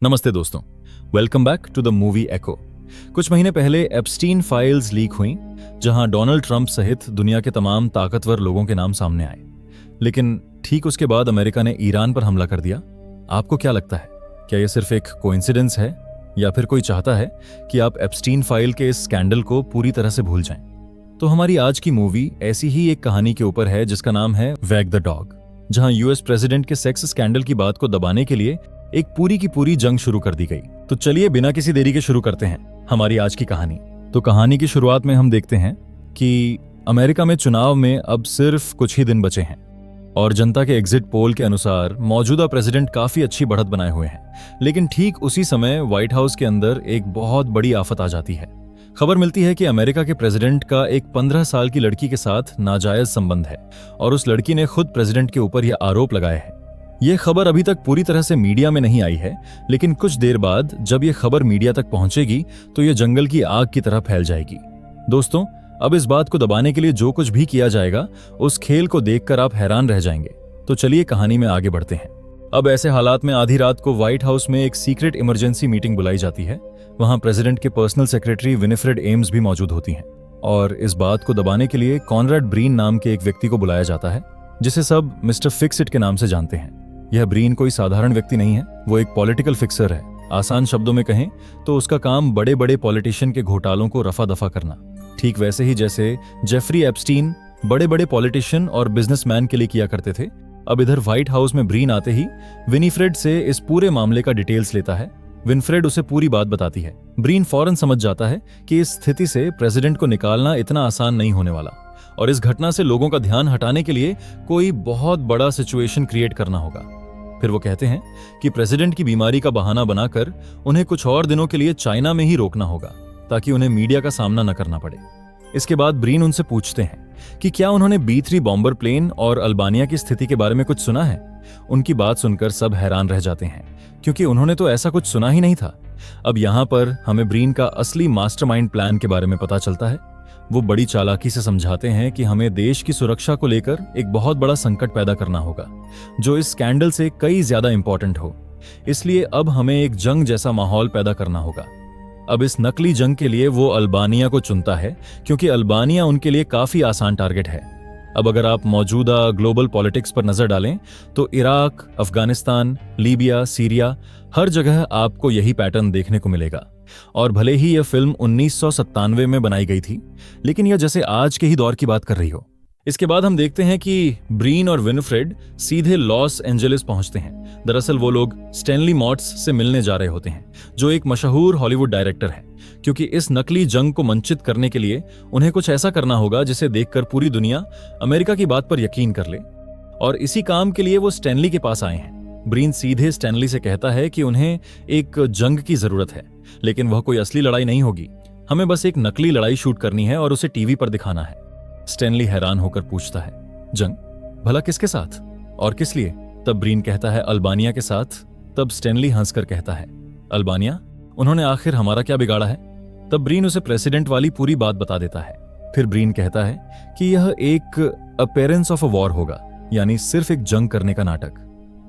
नमस्ते दोस्तों, welcome back to the movie Eko. कुछ महीने पहले एप्स्टीन फाइल्स लीक हुई, जहां डोनाल्ड ट्रंप सहित दुनिया के तमाम ताकतवर लोगों के नाम सामने आए। लेकिन ठीक उसके बाद अमेरिका ने ईरान पर हमला कर दिया। आपको क्या लगता है, क्या यह सिर्फ एक कोइंसिडेंस है या फिर कोई चाहता है कि आप एप्स्टीन फाइल के इस स्कैंडल को पूरी तरह से भूल जाएं? तो हमारी आज की मूवी ऐसी ही एक कहानी के ऊपर है जिसका नाम है वैग द डॉग, जहां यूएस प्रेसिडेंट के सेक्स स्कैंडल की बात को दबाने के लिए एक पूरी की पूरी जंग शुरू कर दी गई। तो चलिए बिना किसी देरी के शुरू करते हैं हमारी आज की कहानी। तो कहानी की शुरुआत में हम देखते हैं कि अमेरिका में चुनाव में अब सिर्फ कुछ ही दिन बचे हैं और जनता के एग्जिट पोल के अनुसार मौजूदा प्रेसिडेंट काफी अच्छी बढ़त बनाए हुए हैं। लेकिन ठीक उसी समय व्हाइट हाउस के अंदर एक बहुत बड़ी आफत आ जाती है। खबर मिलती है कि अमेरिका के प्रेसिडेंट का एक 15 साल की लड़की के साथ नाजायज संबंध है और उस लड़की ने खुद प्रेसिडेंट के ऊपर यह आरोप लगाया है। यह खबर अभी तक पूरी तरह से मीडिया में नहीं आई है, लेकिन कुछ देर बाद जब यह खबर मीडिया तक पहुंचेगी तो यह जंगल की आग की तरह फैल जाएगी। दोस्तों, अब इस बात को दबाने के लिए जो कुछ भी किया जाएगा, उस खेल को देखकर आप हैरान रह जाएंगे। तो चलिए कहानी में आगे बढ़ते हैं। अब ऐसे हालात में आधी रात को व्हाइट हाउस में एक सीक्रेट इमरजेंसी मीटिंग बुलाई जाती है। वहां प्रेसिडेंट के पर्सनल सेक्रेटरी विनिफ्रेड एम्स भी मौजूद होती हैं और इस बात को दबाने के लिए कॉनराड ब्रीन नाम के एक व्यक्ति को बुलाया जाता है, जिसे सब मिस्टर फिक्स इट के नाम से जानते हैं। यह ब्रीन कोई साधारण व्यक्ति नहीं है, वो एक पॉलिटिकल फिक्सर है। आसान शब्दों में कहें तो उसका काम बड़े बड़े पॉलिटिशियन के घोटालों को रफा दफा करना। ठीक वैसे ही जैसे जेफरी एप्स्टीन बड़े बड़े पॉलिटिशियन और बिजनेसमैन के लिए किया करते थे। अब इधर व्हाइट हाउस में ब्रीन आते ही विनिफ्रेड से इस पूरे मामले का डिटेल्स लेता है। विनिफ्रेड उसे पूरी बात बताती है। ब्रीन फौरन समझ जाता है कि इस स्थिति से प्रेसिडेंट को निकालना इतना आसान नहीं होने वाला और इस घटना से लोगों का ध्यान हटाने के लिए कोई बहुत बड़ा सिचुएशन क्रिएट करना होगा। फिर वो कहते हैं कि प्रेसिडेंट की बीमारी का बहाना बनाकर उन्हें कुछ और दिनों के लिए चाइना में ही रोकना होगा ताकि उन्हें मीडिया का सामना न करना पड़े। इसके बाद ब्रीन उनसे पूछते हैं कि क्या उन्होंने B-3 बॉम्बर प्लेन और अल्बानिया की स्थिति के बारे में कुछ सुना है। उनकी बात सुनकर सब हैरान रह जाते हैं क्योंकि उन्होंने तो ऐसा कुछ सुना ही नहीं था। अब यहाँ पर हमें ब्रीन का असली मास्टरमाइंड प्लान के बारे में पता चलता है। वो बड़ी चालाकी से समझाते हैं कि हमें देश की सुरक्षा को लेकर एक बहुत बड़ा संकट पैदा करना होगा जो इस स्कैंडल से कई ज्यादा इंपॉर्टेंट हो। इसलिए अब हमें एक जंग जैसा माहौल पैदा करना होगा। अब इस नकली जंग के लिए वो अल्बानिया को चुनता है क्योंकि अल्बानिया उनके लिए काफी आसान टारगेट है। अब अगर आप मौजूदा ग्लोबल पॉलिटिक्स पर नजर डालें तो इराक, अफगानिस्तान, लीबिया, सीरिया, हर जगह आपको यही पैटर्न देखने को मिलेगा। और भले ही यह फिल्म 1997 में बनाई गई थी, लेकिन यह जैसे आज के ही दौर की बात कर रही हो। इसके बाद हम देखते हैं कि ब्रीन और विनिफ्रेड सीधे लॉस एंजलिस पहुंचते हैं। दरअसल वो लोग स्टैनली मॉट्स से मिलने जा रहे होते हैं, जो एक मशहूर हॉलीवुड डायरेक्टर है, क्योंकि इस नकली जंग को मंचित करने के लिए उन्हें कुछ ऐसा करना होगा जिसे देखकर पूरी दुनिया अमेरिका की बात पर यकीन कर ले। और इसी काम के लिए वो स्टैनली के पास आए हैं। ब्रीन सीधे स्टैनली से कहता है कि उन्हें एक जंग की जरूरत है, लेकिन वह कोई असली लड़ाई नहीं होगी। हमें बस एक नकली लड़ाई शूट करनी है और उसे टीवी पर दिखाना है। स्टैनली हैरान होकर पूछता है, जंग? भला किसके साथ और किस लिए? तब ब्रीन कहता है, अल्बानिया के साथ। तब स्टैनली हंसकर कहता है, अल्बानिया? उन्होंने आखिर हमारा क्या बिगाड़ा है? तब ब्रीन उसे प्रेसिडेंट वाली पूरी बात बता देता है। फिर ब्रीन कहता है कि यह एक अपीयरेंस ऑफ अ वॉर होगा, यानी सिर्फ एक जंग करने का नाटक,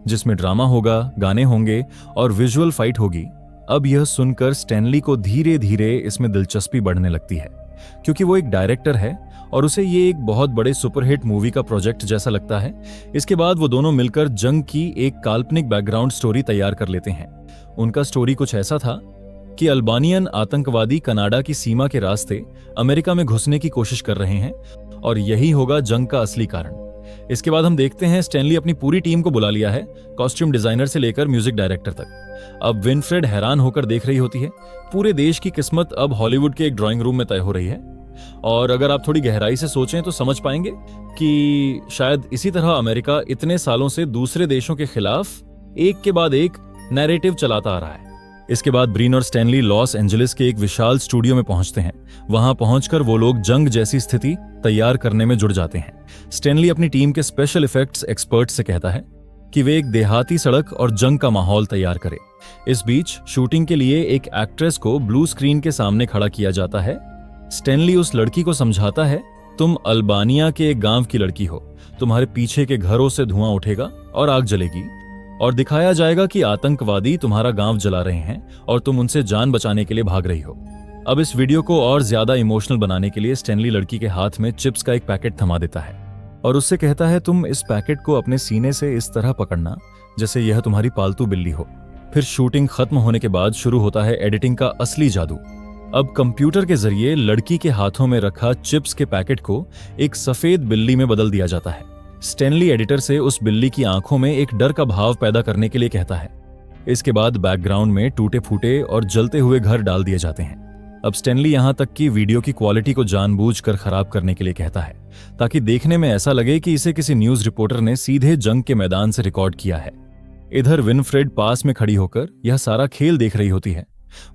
जिसमें ड्रामा होगा, गाने होंगे और विजुअल फाइट होगी। अब यह सुनकर स्टैनली को धीरे धीरे इसमें दिलचस्पी बढ़ने लगती है, क्योंकि वो एक डायरेक्टर है और उसे ये एक बहुत बड़े सुपरहिट मूवी का प्रोजेक्ट जैसा लगता है। इसके बाद वो दोनों मिलकर जंग की एक काल्पनिक बैकग्राउंड स्टोरी तैयार कर लेते हैं। उनका स्टोरी कुछ ऐसा था कि अल्बानियन आतंकवादी कनाडा की सीमा के रास्ते अमेरिका में घुसने की कोशिश कर रहे हैं और यही होगा जंग का असली कारण। इसके बाद हम देखते हैं स्टैनली अपनी पूरी टीम को बुला लिया है, कॉस्ट्यूम डिजाइनर से लेकर म्यूजिक डायरेक्टर तक। अब विनिफ्रेड हैरान होकर देख रही होती है। पूरे देश की किस्मत अब हॉलीवुड के एक ड्राइंग रूम में तय हो रही है और अगर आप थोड़ी गहराई से सोचें तो समझ पाएंगे कि शायद इसी तरह अमेरिका इतने सालों से दूसरे देशों के खिलाफ एक के बाद एक नैरेटिव चलाता आ रहा है। इसके बाद ब्रीन और स्टैनली लॉस एंजलिस के एक विशाल स्टूडियो में पहुंचते हैं। वहां पहुंचकर वो लोग जंग जैसी स्थिति तैयार करने में जुड़ जाते हैं। स्टैनली अपनी टीम के स्पेशल इफेक्ट्स एक्सपर्ट से कहता है कि वे एक देहाती सड़क और जंग का माहौल तैयार करें। इस बीच शूटिंग के लिए एक एक्ट्रेस को ब्लू स्क्रीन के सामने खड़ा किया जाता है। स्टैनली उस लड़की को समझाता है, तुम अल्बानिया के एक गांव की लड़की हो, तुम्हारे पीछे के घरों से धुआं उठेगा और आग जलेगी और दिखाया जाएगा कि आतंकवादी तुम्हारा गांव जला रहे हैं और तुम उनसे जान बचाने के लिए भाग रही हो। अब इस वीडियो को और ज्यादा इमोशनल बनाने के लिए स्टैनली लड़की के हाथ में चिप्स का एक पैकेट थमा देता है और उससे कहता है, तुम इस पैकेट को अपने सीने से इस तरह पकड़ना जैसे यह तुम्हारी पालतू बिल्ली हो। फिर शूटिंग खत्म होने के बाद शुरू होता है एडिटिंग का असली जादू। अब कंप्यूटर के जरिए लड़की के हाथों में रखा चिप्स के पैकेट को एक सफेद बिल्ली में बदल दिया जाता है। स्टैनली एडिटर से उस बिल्ली की आंखों में एक डर का भाव पैदा करने के लिए कहता है। इसके बाद बैकग्राउंड में टूटे फूटे और जलते हुए घर डाल दिए जाते हैं। अब स्टैनली यहां तक कि वीडियो की क्वालिटी को जानबूझकर खराब करने के लिए कहता है, ताकि देखने में ऐसा लगे कि इसे किसी न्यूज रिपोर्टर ने सीधे जंग के मैदान से रिकॉर्ड किया है। इधर विनफ्रेड पास में खड़ी होकर यह सारा खेल देख रही होती है।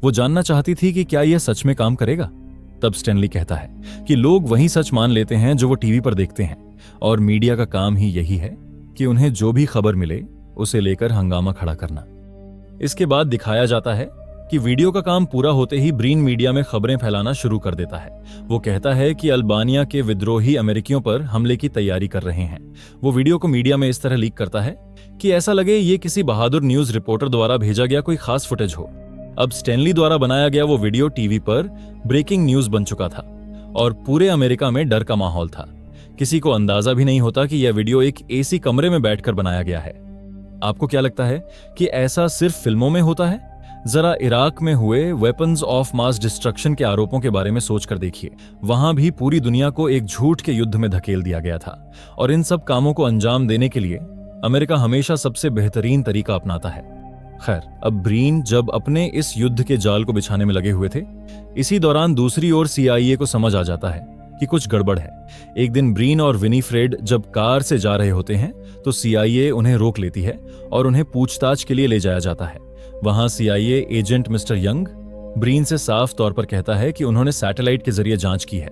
वो जानना चाहती थी कि क्या यह सच में काम करेगा। तब स्टैनली कहता है कि लोग वही सच मान लेते हैं जो वो टीवी पर देखते हैं, और मीडिया का काम ही यही है कि उन्हें जो भी खबर मिले उसे लेकर हंगामा खड़ा करना। इसके बाद दिखाया जाता है कि वीडियो का काम पूरा होते ही ब्रीन मीडिया में खबरें फैलाना शुरू कर देता है। वो कहता है कि अल्बानिया के विद्रोही अमेरिकियों पर हमले की तैयारी कर रहे हैं। वो वीडियो को मीडिया में इस तरह लीक करता है कि ऐसा लगे ये किसी बहादुर न्यूज रिपोर्टर द्वारा भेजा गया कोई खास फुटेज हो। अब स्टैनली द्वारा बनाया गया वो वीडियो टीवी पर ब्रेकिंग न्यूज बन चुका था और पूरे अमेरिका में डर का माहौल था। किसी को अंदाजा भी नहीं होता कि यह वीडियो एक एसी कमरे में बैठकर बनाया गया है। आपको क्या लगता है कि ऐसा सिर्फ फिल्मों में होता है? जरा इराक में हुए वेपन्स ऑफ मास डिस्ट्रक्शन के आरोपों के बारे में सोचकर देखिए। वहां भी पूरी दुनिया को एक झूठ के युद्ध में धकेल दिया गया था, और इन सब कामों को अंजाम देने के लिए अमेरिका हमेशा सबसे बेहतरीन तरीका अपनाता है। खैर, अब ब्रीन जब अपने इस युद्ध के जाल को बिछाने में लगे हुए थे, इसी दौरान दूसरी ओर CIA को समझ आ जाता है कि कुछ गड़बड़ है। एक दिन ब्रीन और विनीफ्रेड जब कार से जा रहे होते हैं तो CIA उन्हें रोक लेती है और उन्हें पूछताछ के लिए ले जाया जाता है। वहां CIA एजेंट मिस्टर यंग ब्रीन से साफ तौर पर कहता है कि उन्होंने सैटेलाइट के जरिए जांच की है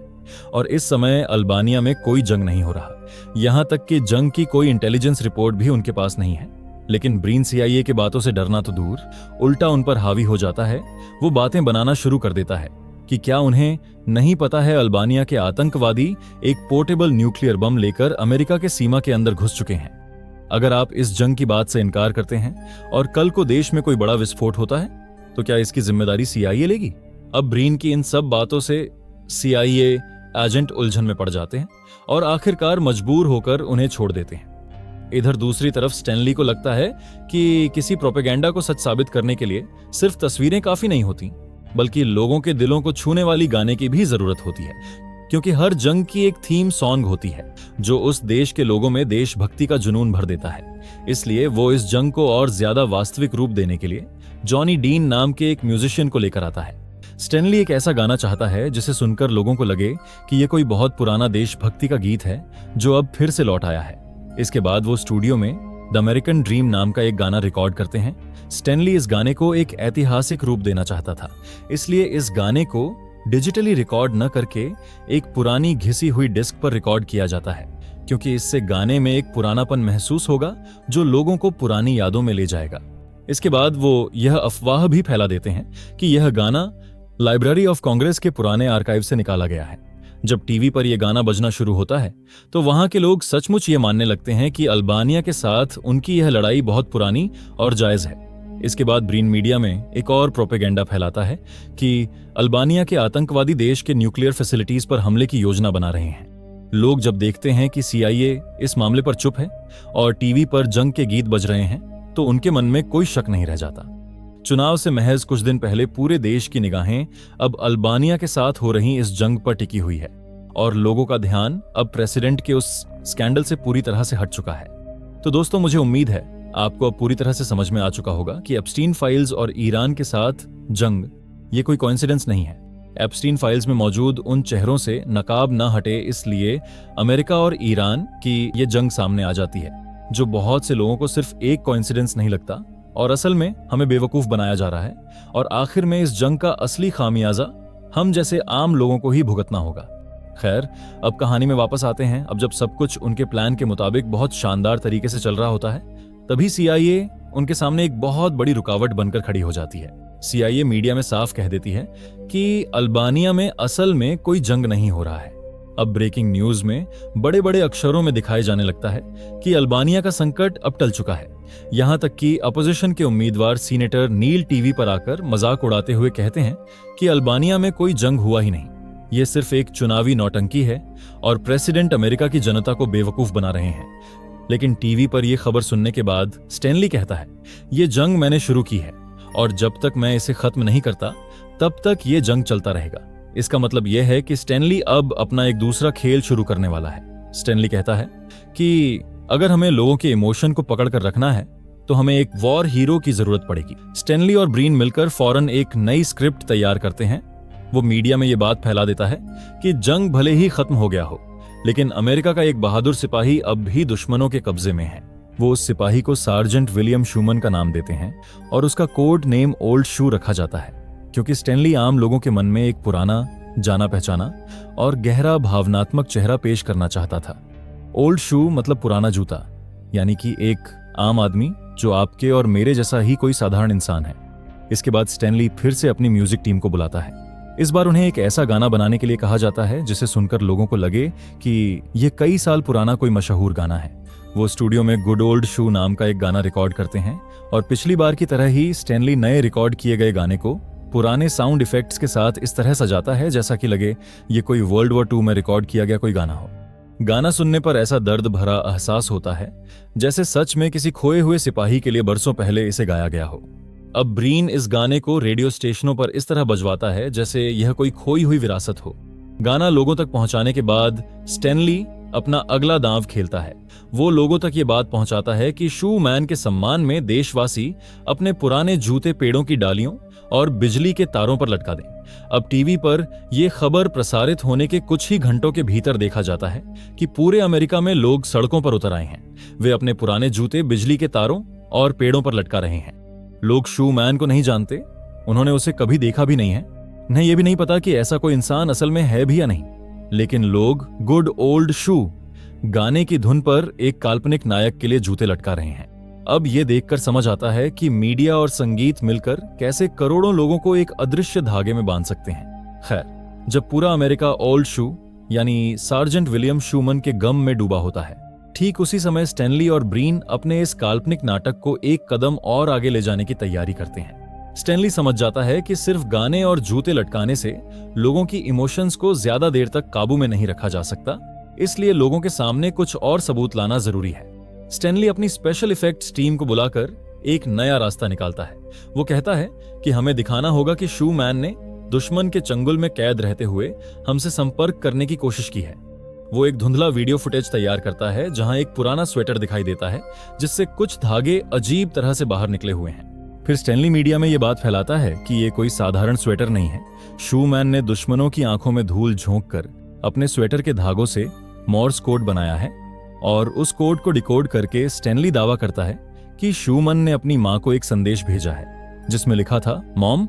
और इस समय अल्बानिया में कोई जंग नहीं हो रहा। यहां तक कि जंग की कोई इंटेलिजेंस रिपोर्ट भी उनके पास नहीं है। लेकिन ब्रीन CIA की बातों से डरना तो दूर, उल्टा उन पर हावी हो जाता है। वो बातें बनाना शुरू कर देता है कि क्या उन्हें नहीं पता है अल्बानिया के आतंकवादी एक पोर्टेबल न्यूक्लियर बम लेकर अमेरिका के सीमा के अंदर घुस चुके हैं। अगर आप इस जंग की बात से इनकार करते हैं और कल को देश में कोई बड़ा विस्फोट होता है तो क्या इसकी जिम्मेदारी CIA लेगी? अब ब्रीन की इन सब बातों से CIA एजेंट उलझन में पड़ जाते हैं और आखिरकार मजबूर होकर उन्हें छोड़ देते हैं। इधर दूसरी तरफ स्टैनली को लगता है कि किसी प्रोपेगेंडा को सच साबित करने के लिए सिर्फ तस्वीरें काफी नहीं होती, बल्कि लोगों के दिलों को छूने वाली गाने की भी जरूरत होती है, क्योंकि हर जंग की एक थीम सॉन्ग होती है जो उस देश के लोगों में देशभक्ति का जुनून भर देता है। इसलिए वो इस जंग को और ज्यादा वास्तविक रूप देने के लिए जॉनी डीन नाम के एक म्यूजिशियन को लेकर आता है। स्टैनली एक ऐसा गाना चाहता है जिसे सुनकर लोगों को लगे कि यह कोई बहुत पुराना देशभक्ति का गीत है जो अब फिर से लौट आया है। इसके बाद वो स्टूडियो में द अमेरिकन ड्रीम नाम का एक गाना रिकॉर्ड करते हैं। स्टैनली इस गाने को एक ऐतिहासिक रूप देना चाहता था, इसलिए इस गाने को डिजिटली रिकॉर्ड न करके एक पुरानी घिसी हुई डिस्क पर रिकॉर्ड किया जाता है, क्योंकि इससे गाने में एक पुरानापन महसूस होगा जो लोगों को पुरानी यादों में ले जाएगा। इसके बाद वो यह अफवाह भी फैला देते हैं कि यह गाना लाइब्रेरी ऑफ कांग्रेस के पुराने आर्काइव से निकाला गया है। जब टीवी पर यह गाना बजना शुरू होता है तो वहां के लोग सचमुच ये मानने लगते हैं कि अल्बानिया के साथ उनकी यह लड़ाई बहुत पुरानी और जायज है। इसके बाद ब्रीन मीडिया में एक और प्रोपेगेंडा फैलाता है कि अल्बानिया के आतंकवादी देश के न्यूक्लियर फैसिलिटीज पर हमले की योजना बना रहे हैं। लोग जब देखते हैं कि CIA इस मामले पर चुप है और टीवी पर जंग के गीत बज रहे हैं तो उनके मन में कोई शक नहीं रह जाता। चुनाव से महज कुछ दिन पहले पूरे देश की निगाहें अब अल्बानिया के साथ हो रही इस जंग पर टिकी हुई है और लोगों का ध्यान अब प्रेसिडेंट के उस स्कैंडल से पूरी तरह से हट चुका है। तो दोस्तों, मुझे उम्मीद है आपको अब पूरी तरह से समझ में आ चुका होगा कि एप्स्टीन फाइल्स और ईरान के साथ जंग ये कोई कोइंसिडेंस नहीं है। एप्स्टीन फाइल्स में मौजूद उन चेहरों से नकाब न हटे, इसलिए अमेरिका और ईरान की ये जंग सामने आ जाती है, जो बहुत से लोगों को सिर्फ एक कोइंसिडेंस नहीं लगता और असल में हमें बेवकूफ बनाया जा रहा है। और आखिर में इस जंग का असली खामियाजा हम जैसे आम लोगों को ही भुगतना होगा। खैर, अब कहानी में वापस आते हैं। अब जब सब कुछ उनके प्लान के मुताबिक बहुत शानदार तरीके से चल रहा होता है, तभी CIA उनके सामने एक बहुत बड़ी रुकावट बनकर खड़ी हो जाती है। CIA मीडिया में साफ कह देती है कि अल्बानिया में असल में कोई जंग नहीं हो रहा है। अब ब्रेकिंग न्यूज में बड़े बड़े अक्षरों में दिखाए जाने लगता है कि अल्बानिया का संकट अब टल चुका है। यहां तक कि अपोजिशन के उम्मीदवार सीनेटर नील टीवी पर आकर मजाक उड़ाते हुए कहते हैं कि अल्बानिया में कोई जंग हुआ ही नहीं, ये सिर्फ एक चुनावी नौटंकी है और प्रेसिडेंट अमेरिका की जनता को बेवकूफ बना रहे हैं। लेकिन टीवी पर यह खबर सुनने के बाद स्टैनली कहता है, ये जंग मैंने शुरू की है और जब तक मैं इसे खत्म नहीं करता तब तक ये जंग चलता रहेगा। इसका मतलब यह है कि स्टैनली अब अपना एक दूसरा खेल शुरू करने वाला है। स्टैनली कहता है कि अगर हमें लोगों के इमोशन को पकड़ कर रखना है तो हमें एक वॉर हीरो की जरूरत पड़ेगी। स्टैनली और ब्रीन मिलकर फौरन एक नई स्क्रिप्ट तैयार करते हैं। वो मीडिया में ये बात फैला देता है कि जंग भले ही खत्म हो गया हो, लेकिन अमेरिका का एक बहादुर सिपाही अब भी दुश्मनों के कब्जे में है। वो उस सिपाही को सार्जेंट विलियम शूमन का नाम देते हैं और उसका कोड नेम ओल्ड शू रखा जाता है, क्योंकि स्टैनली आम लोगों के मन में एक पुराना, जाना पहचाना और गहरा भावनात्मक चेहरा पेश करना चाहता था। ओल्ड शू मतलब पुराना जूता, यानी कि एक आम आदमी जो आपके और मेरे जैसा ही कोई साधारण इंसान है। इसके बाद स्टैनली फिर से अपनी म्यूजिक टीम को बुलाता है। इस बार उन्हें एक ऐसा गाना बनाने के लिए कहा जाता है जिसे सुनकर लोगों को लगे कि यह कई साल पुराना कोई मशहूर गाना है। वो स्टूडियो में गुड ओल्ड शू नाम का एक गाना रिकॉर्ड करते हैं और पिछली बार की तरह ही स्टैनली नए रिकॉर्ड किए गए गाने को पुराने साउंड इफेक्ट्स के साथ इस तरह सजाता है जैसा कि लगे ये कोई वर्ल्ड वॉर 2 में रिकॉर्ड किया गया कोई गाना हो। गाना सुनने पर ऐसा दर्द भरा एहसास होता है जैसे सच में किसी खोए हुए सिपाही के लिए बरसों पहले इसे गाया गया हो। अब ब्रीन इस गाने को रेडियो स्टेशनों पर इस तरह बजवाता है जैसे यह कोई खोई हुई विरासत हो। गाना लोगों तक पहुंचाने के बाद स्टैनली अपना अगला दांव खेलता है। वो लोगों तक ये बात पहुंचाता है कि शू मैन के सम्मान में देशवासी अपने पुराने जूते पेड़ों की डालियों और बिजली के तारों पर लटका दें। अब टीवी पर यह खबर प्रसारित होने के कुछ ही घंटों के भीतर देखा जाता है कि पूरे अमेरिका में लोग सड़कों पर उतर आए हैं। वे अपने पुराने जूते बिजली के तारों और पेड़ों पर लटका रहे हैं। लोग शू मैन को नहीं जानते, उन्होंने उसे कभी देखा भी नहीं है, उन्हें यह भी नहीं पता कि ऐसा कोई इंसान असल में है भी या नहीं। लेकिन लोग गुड ओल्ड शू गाने की धुन पर एक काल्पनिक नायक के लिए जूते लटका रहे हैं। अब यह देखकर समझ आता है कि मीडिया और संगीत मिलकर कैसे करोड़ों लोगों को एक अदृश्य धागे में बांध सकते हैं। खैर, जब पूरा अमेरिका ओल्ड शू यानी सार्जेंट विलियम शूमन के गम में डूबा होता है, ठीक उसी समय स्टैनली और ब्रीन अपने इस काल्पनिक नाटक को एक कदम और आगे ले जाने की तैयारी करते हैं। स्टैनली समझ जाता है कि सिर्फ गाने और जूते लटकाने से लोगों की इमोशंस को ज्यादा देर तक काबू में नहीं रखा जा सकता, इसलिए लोगों के सामने कुछ और सबूत लाना जरूरी है। स्टैनली अपनी स्पेशल इफेक्ट्स टीम को बुलाकर एक नया रास्ता निकालता है। वो कहता है कि हमें दिखाना होगा कि शू मैन ने दुश्मन के चंगुल में कैद रहते हुए हमसे संपर्क करने की कोशिश की है। वो एक धुंधला वीडियो फुटेज तैयार करता है जहां एक पुराना स्वेटर दिखाई देता है जिससे कुछ धागे अजीब तरह से बाहर निकले हुए हैं। फिर स्टैनली मीडिया में यह बात फैलाता है कि यह कोई साधारण स्वेटर नहीं है। शू मैन ने दुश्मनों की आंखों में धूल झोंक कर अपने स्वेटर के धागों से मॉर्स कोड बनाया है और उस कोड को डिकोड करके स्टैनली दावा करता है कि शूमन ने अपनी मां को एक संदेश भेजा है जिसमें लिखा था, मॉम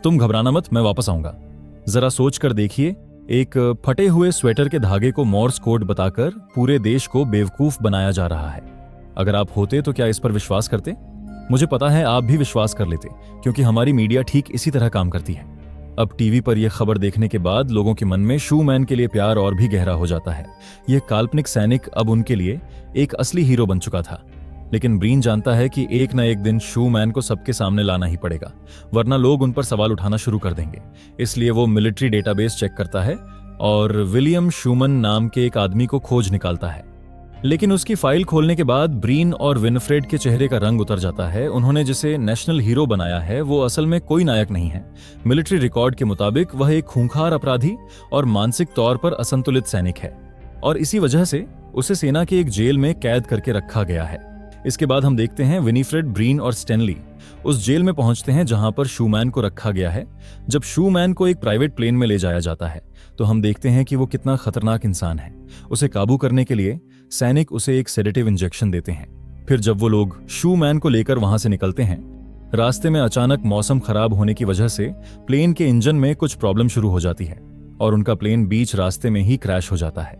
तुम घबराना मत, मैं वापस आऊंगा। जरा सोच कर देखिए, एक फटे हुए स्वेटर के धागे को मॉर्स कोड बताकर पूरे देश को बेवकूफ बनाया जा रहा है। अगर आप होते तो क्या इस पर विश्वास करते? मुझे पता है आप भी विश्वास कर लेते, क्योंकि हमारी मीडिया ठीक इसी तरह काम करती है। अब टीवी पर यह खबर देखने के बाद लोगों के मन में शू मैन के लिए प्यार और भी गहरा हो जाता है। यह काल्पनिक सैनिक अब उनके लिए एक असली हीरो बन चुका था। लेकिन ब्रीन जानता है कि एक न एक दिन शू मैन को सबके सामने लाना ही पड़ेगा, वरना लोग उन पर सवाल उठाना शुरू कर देंगे। इसलिए वो मिलिट्री डेटाबेस चेक करता है और विलियम शूमन नाम के एक आदमी को खोज निकालता है। लेकिन उसकी फाइल खोलने के बाद ब्रीन और विनफ्रेड के चेहरे का रंग उतर जाता है। उन्होंने जिसे नेशनल हीरो बनाया है वो असल में कोई नायक नहीं है। मिलिट्री रिकॉर्ड के मुताबिक वह एक खूंखार अपराधी और मानसिक तौर पर असंतुलित सैनिक है और इसी वजह से उसे सेना के एक जेल में कैद करके रखा गया है। इसके बाद हम देखते हैं विनीफ्रेड, ब्रीन और स्टैनली उस जेल में पहुंचते हैं जहां पर शूमैन को रखा गया है। जब शूमैन को एक प्राइवेट प्लेन में ले जाया जाता है तो हम देखते हैं कि वो कितना खतरनाक इंसान है। उसे काबू करने के लिए सैनिक उसे एक सेडेटिव इंजेक्शन देते हैं। फिर जब वो लोग शूमैन को लेकर वहां से निकलते हैं, रास्ते में अचानक मौसम खराब होने की वजह से प्लेन के इंजन में कुछ प्रॉब्लम शुरू हो जाती है और उनका प्लेन बीच रास्ते में ही क्रैश हो जाता है।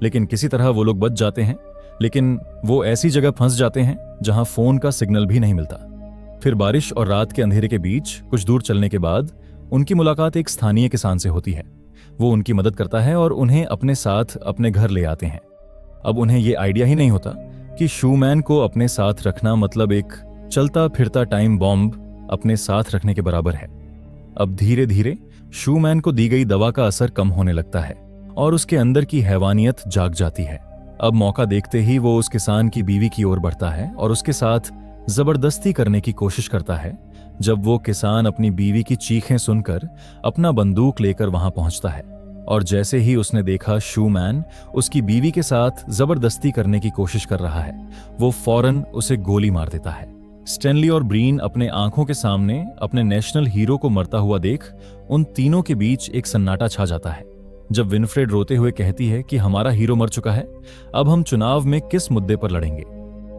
लेकिन किसी तरह वो लोग बच जाते हैं, लेकिन वो ऐसी जगह फंस जाते हैं जहां फोन का सिग्नल भी नहीं मिलता। फिर बारिश और रात के अंधेरे के बीच कुछ दूर चलने के बाद उनकी मुलाकात एक स्थानीय किसान से होती है वो उनकी मदद करता है और उन्हें अपने साथ अपने घर ले आते हैं। अब उन्हें ये आइडिया ही नहीं होता कि शूमैन को अपने साथ रखना मतलब एक चलता फिरता टाइम बॉम्ब अपने साथ रखने के बराबर है। अब धीरे धीरे शूमैन को दी गई दवा का असर कम होने लगता है और उसके अंदर की हैवानियत जाग जाती है। अब मौका देखते ही वो उस किसान की बीवी की ओर बढ़ता है और उसके साथ जबरदस्ती करने की कोशिश करता है। जब वो किसान अपनी बीवी की चीखें सुनकर अपना बंदूक लेकर वहां पहुंचता है और जैसे ही उसने देखा शूमैन उसकी बीवी के साथ जबरदस्ती करने की कोशिश कर रहा है, वो फौरन उसे गोली मार देता है। स्टैनली और ब्रीन अपने आंखों के सामने अपने नेशनल हीरो को मरता हुआ देख उन तीनों के बीच एक सन्नाटा छा जाता है। जब विनफ्रेड रोते हुए कहती है कि हमारा हीरो मर चुका है, अब हम चुनाव में किस मुद्दे पर लड़ेंगे,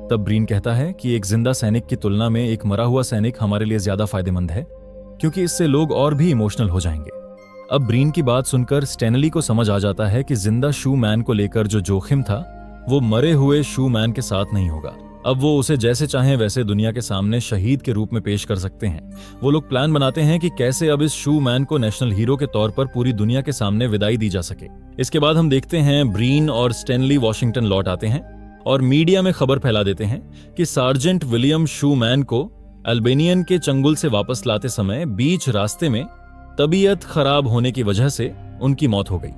तब ब्रीन कहता है कि एक जिंदा सैनिक की तुलना में एक मरा हुआ सैनिक हमारे लिए ज्यादा फायदेमंद है, क्योंकि इससे लोग और भी इमोशनल हो जाएंगे। अब ब्रीन की बात सुनकर स्टैनली को समझ आ जाता है कि जिंदा शूमैन को लेकर जो जोखिम था वो मरे हुए शूमैन के साथ नहीं होगा। अब वो उसे जैसे चाहें वैसे दुनिया के सामने शहीद के रूप में पेश कर सकते हैं। वो लोग प्लान बनाते हैं कि कैसे अब इस शूमैन को नेशनल हीरो के तौर पर पूरी दुनिया के सामने विदाई दी जा सके। इसके बाद हम देखते हैं ब्रीन और स्टैनली वॉशिंगटन लौट आते हैं और मीडिया में खबर फैला देते हैं कि सार्जेंट विलियम शूमैन को अल्बेनियन के चंगुल से वापस लाते समय बीच रास्ते में तबीयत खराब होने की वजह से उनकी मौत हो गई।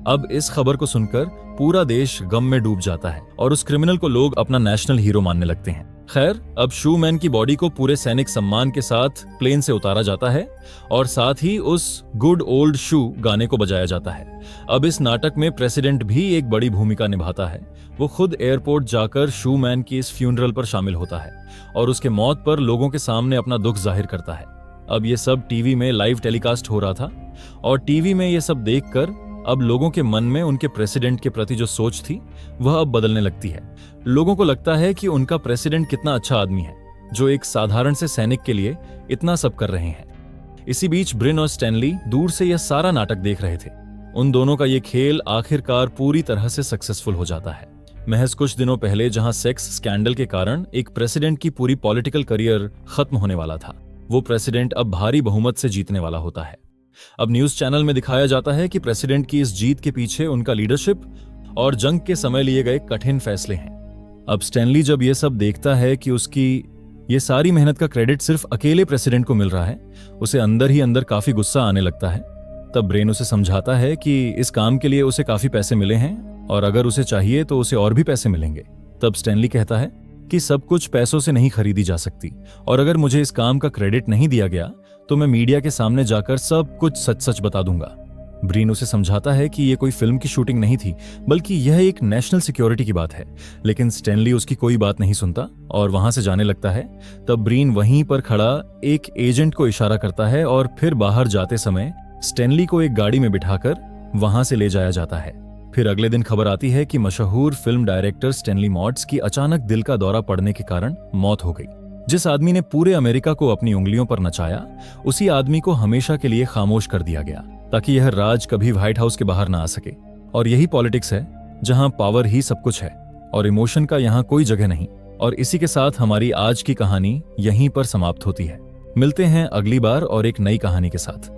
अब इस खबर को सुनकर पूरा देश गम में डूब जाता है और उस क्रिमिनल को लोग अपना नेशनल हीरो मानने लगते हैं। खैर, अब शूमैन की बॉडी को पूरे सैनिक सम्मान के साथ प्लेन से उतारा जाता है और साथ ही उस गुड ओल्ड शू गाने को बजाया जाता है। अब इस नाटक में प्रेसिडेंट भी एक बड़ी भूमिका निभाता है। वो खुद एयरपोर्ट जाकर शूमैन की इस फ्यूनरल पर शामिल होता है और उसके मौत पर लोगों के सामने अपना दुख जाहिर करता है। अब ये सब टीवी में लाइव टेलीकास्ट हो रहा था और टीवी में ये सब देखकर अब लोगों के मन में उनके प्रेसिडेंट के प्रति जो सोच थी वह अब बदलने लगती है। लोगों को लगता है कि उनका प्रेसिडेंट कितना अच्छा आदमी है जो एक साधारण से सैनिक के लिए इतना सब कर रहे हैं। इसी बीच ब्रिन और स्टैनली दूर से यह सारा नाटक देख रहे थे। उन दोनों का ये खेल आखिरकार पूरी तरह से सक्सेसफुल हो जाता है। महज कुछ दिनों पहले जहां सेक्स स्कैंडल के कारण एक प्रेसिडेंट की पूरी पॉलिटिकल करियर खत्म होने वाला था, वो प्रेसिडेंट अब भारी बहुमत से जीतने वाला होता है। अब न्यूज चैनल में दिखाया जाता है कि प्रेसिडेंट की इस जीत के पीछे उनका लीडरशिप और जंग के समय लिए गए कठिन फैसले हैं। अब स्टैनली जब ये सब देखता है कि उसकी ये सारी मेहनत का क्रेडिट सिर्फ अकेले प्रेसिडेंट को मिल रहा है, उसे अंदर ही अंदर काफी गुस्सा आने लगता है। तब ब्रेन उसे समझाता है कि इस काम के लिए उसे काफी पैसे मिले हैं और अगर उसे चाहिए तो उसे और भी पैसे मिलेंगे। तब स्टैनली कहता है कि सब कुछ पैसों से नहीं खरीदी जा सकती और अगर मुझे इस काम का क्रेडिट नहीं दिया गया तो मैं मीडिया के सामने जाकर सब कुछ सच सच बता दूंगा। ब्रीन उसे समझाता है कि यह कोई फिल्म की शूटिंग नहीं थी, बल्कि यह एक नेशनल सिक्योरिटी की बात है, लेकिन स्टैनली उसकी कोई बात नहीं सुनता और वहां से जाने लगता है। तब ब्रीन वहीं पर खड़ा एक एजेंट को इशारा करता है और फिर बाहर जाते समय स्टैनली को एक गाड़ी में बिठाकर वहां से ले जाया जाता है। फिर अगले दिन खबर आती है कि मशहूर फिल्म डायरेक्टर स्टैनली मॉट्स की अचानक दिल का दौरा पड़ने के कारण मौत हो गई। जिस आदमी ने पूरे अमेरिका को अपनी उंगलियों पर नचाया, उसी आदमी को हमेशा के लिए खामोश कर दिया गया ताकि यह राज कभी व्हाइट हाउस के बाहर ना आ सके। और यही पॉलिटिक्स है जहां पावर ही सब कुछ है और इमोशन का यहां कोई जगह नहीं। और इसी के साथ हमारी आज की कहानी यहीं पर समाप्त होती है। मिलते हैं अगली बार और एक नई कहानी के साथ।